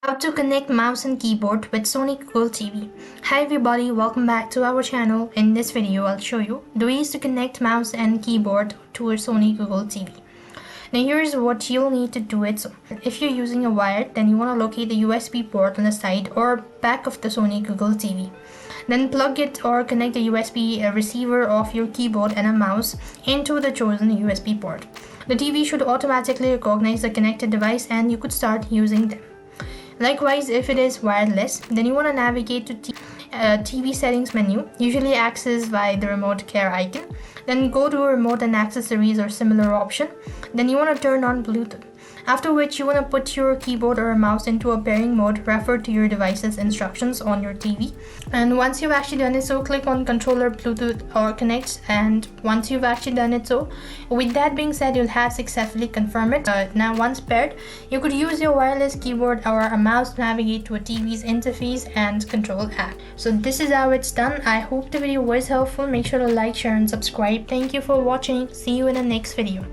How to connect mouse and keyboard with Sony Google TV. Hi everybody, welcome back to our channel. In this video, I'll show you the ways to connect mouse and keyboard to a Sony Google TV. Now here's what you'll need to do it. So if you're using a wire, then you want to locate the USB port on the side or back of the Sony Google TV. Then plug it or connect the USB receiver of your keyboard and a mouse into the chosen USB port. The TV should automatically recognize the connected device and you could start using them. Likewise, if it is wireless, then you want to navigate to TV settings menu, usually accessed by the remote care icon. Then go to remote and accessories or similar option. Then you want to turn on Bluetooth. After which you want to put your keyboard or mouse into a pairing mode referred to your device's instructions on your TV. And once you've actually done it so, click on controller Bluetooth or connect. And once you've actually done it so, with that being said, you'll have successfully confirmed it. Now once paired, you could use your wireless keyboard or a mouse to navigate to a TV's interface and control app. So this is how it's done. I hope the video was helpful. Make sure to like, share and subscribe. Thank you for watching. See you in the next video.